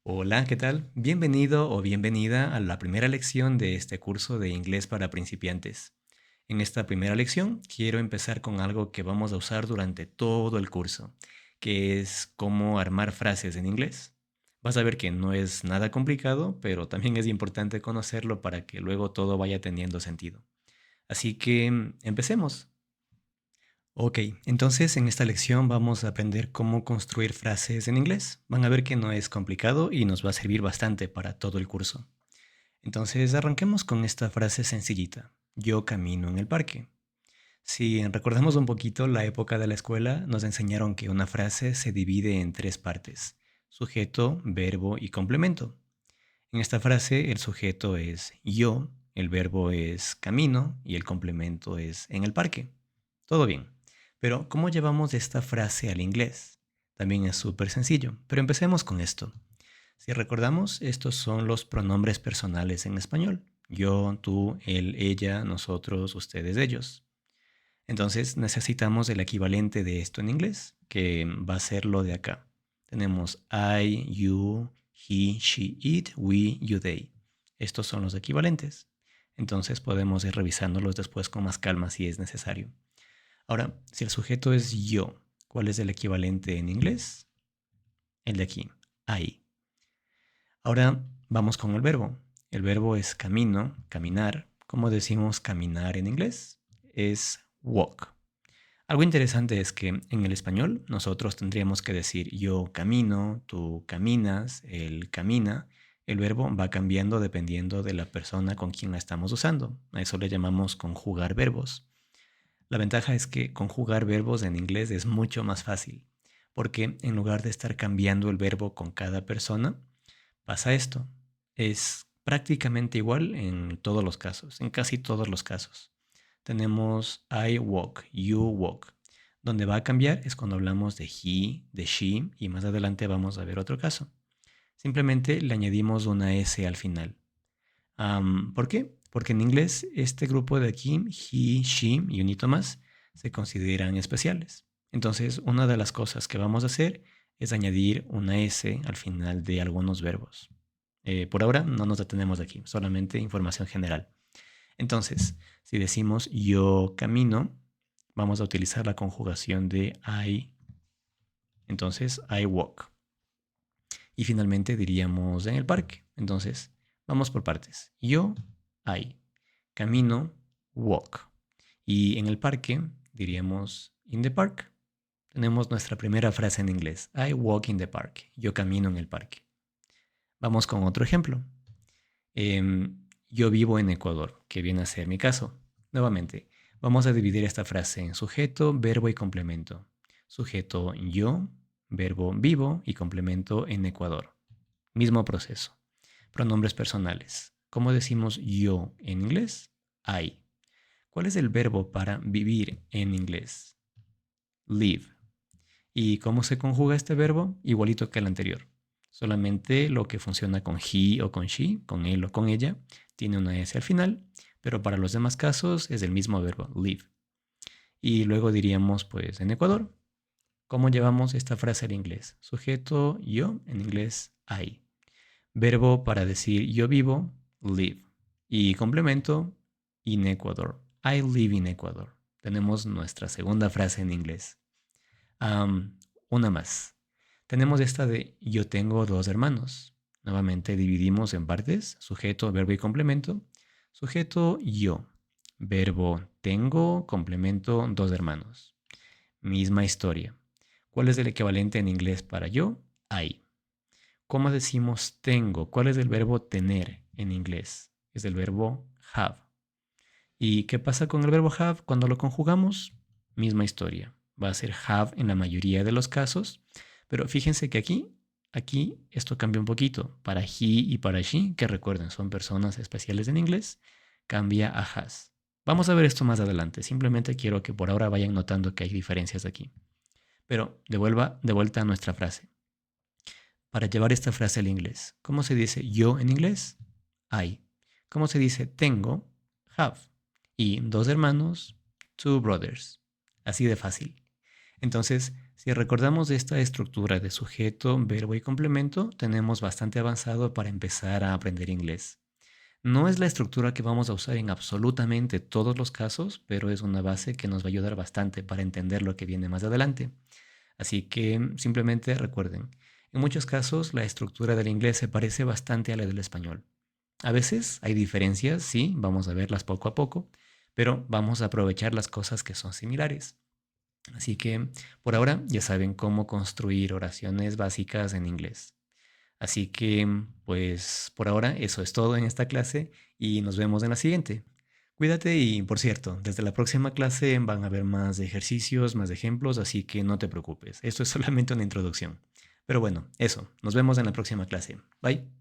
Hola, ¿qué tal? Bienvenido o bienvenida a la primera lección de este curso de inglés para principiantes. En esta primera lección quiero empezar con algo que vamos a usar durante todo el curso, que es cómo armar frases en inglés. Vas a ver que no es nada complicado, pero también es importante conocerlo para que luego todo vaya teniendo sentido. Así que empecemos. Ok, entonces en esta lección vamos a aprender cómo construir frases en inglés. Van a ver que no es complicado y nos va a servir bastante para todo el curso. Entonces arranquemos con esta frase sencillita. Yo camino en el parque. Si recordamos un poquito la época de la escuela, nos enseñaron que una frase se divide en tres partes: sujeto, verbo y complemento. En esta frase el sujeto es yo, el verbo es camino y el complemento es en el parque. Todo bien. Pero ¿cómo llevamos esta frase al inglés? También es súper sencillo, pero empecemos con esto. Si recordamos, estos son los pronombres personales en español. Yo, tú, él, ella, nosotros, ustedes, ellos. Entonces necesitamos el equivalente de esto en inglés, que va a ser lo de acá. Tenemos I, you, he, she, it, we, you, they. Estos son los equivalentes. Entonces podemos ir revisándolos después con más calma si es necesario. Ahora, si el sujeto es yo, ¿cuál es el equivalente en inglés? El de aquí, I. Ahora vamos con el verbo. El verbo es camino, caminar. ¿Cómo decimos caminar en inglés? Es walk. Algo interesante es que en el español nosotros tendríamos que decir yo camino, tú caminas, él camina. El verbo va cambiando dependiendo de la persona con quien la estamos usando. A eso le llamamos conjugar verbos. La ventaja es que conjugar verbos en inglés es mucho más fácil, porque en lugar de estar cambiando el verbo con cada persona, pasa esto. Es prácticamente igual en todos los casos, en casi todos los casos. Tenemos I walk, you walk. Donde va a cambiar es cuando hablamos de he, de she, y más adelante vamos a ver otro caso. Simplemente le añadimos una S al final. ¿Por qué? Porque en inglés este grupo de aquí, he, she y un hito más, se consideran especiales. Entonces, una de las cosas que vamos a hacer es añadir una S al final de algunos verbos. Por ahora no nos detenemos aquí, solamente información general. Entonces, si decimos yo camino, vamos a utilizar la conjugación de I. Entonces, I walk. Y finalmente diríamos en el parque. Entonces, vamos por partes. Yo, I. Camino, walk. Y en el parque diríamos in the park. Tenemos nuestra primera frase en inglés. I walk in the park. Yo camino en el parque. Vamos con otro ejemplo. Yo vivo en Ecuador, que viene a ser mi caso. Nuevamente, vamos a dividir esta frase en sujeto, verbo y complemento. Sujeto yo, verbo vivo y complemento en Ecuador. Mismo proceso. Pronombres personales. ¿Cómo decimos yo en inglés? I. ¿Cuál es el verbo para vivir en inglés? Live. ¿Y cómo se conjuga este verbo? Igualito que el anterior. Solamente lo que funciona con he o con she, con él o con ella, tiene una S al final, pero para los demás casos es el mismo verbo, live. Y luego diríamos, pues, en Ecuador, ¿cómo llevamos esta frase al inglés? Sujeto yo, en inglés I. Verbo para decir yo vivo, live. Y complemento, in Ecuador. I live in Ecuador. Tenemos nuestra segunda frase en inglés. Una más. Tenemos esta de yo tengo dos hermanos. Nuevamente dividimos en partes, sujeto, verbo y complemento. Sujeto yo. Verbo tengo, complemento dos hermanos. Misma historia. ¿Cuál es el equivalente en inglés para yo? I. ¿Cómo decimos tengo? ¿Cuál es el verbo tener en inglés? Es el verbo have. ¿Y qué pasa con el verbo have cuando lo conjugamos? Misma historia. Va a ser have en la mayoría de los casos, pero fíjense que aquí esto cambia un poquito. Para he y para she, que recuerden son personas especiales en inglés, cambia a has. Vamos a ver esto más adelante. Simplemente quiero que por ahora vayan notando que hay diferencias aquí. Pero de vuelta a nuestra frase. Para llevar esta frase al inglés, ¿cómo se dice yo en inglés? I. ¿Cómo se dice tengo? Have. Y dos hermanos, two brothers. Así de fácil. Entonces, Si recordamos esta estructura de sujeto, verbo y complemento, tenemos bastante avanzado para empezar a aprender inglés. No es la estructura que vamos a usar en absolutamente todos los casos, pero es una base que nos va a ayudar bastante para entender lo que viene más adelante. Así que simplemente recuerden, en muchos casos la estructura del inglés se parece bastante a la del español. A veces hay diferencias, sí, vamos a verlas poco a poco, pero vamos a aprovechar las cosas que son similares. Así que por ahora ya saben cómo construir oraciones básicas en inglés. Así que pues por ahora eso es todo en esta clase y nos vemos en la siguiente. Cuídate y por cierto, desde la próxima clase van a haber más ejercicios, más ejemplos, así que no te preocupes. Esto es solamente una introducción. Pero bueno, eso, nos vemos en la próxima clase. Bye.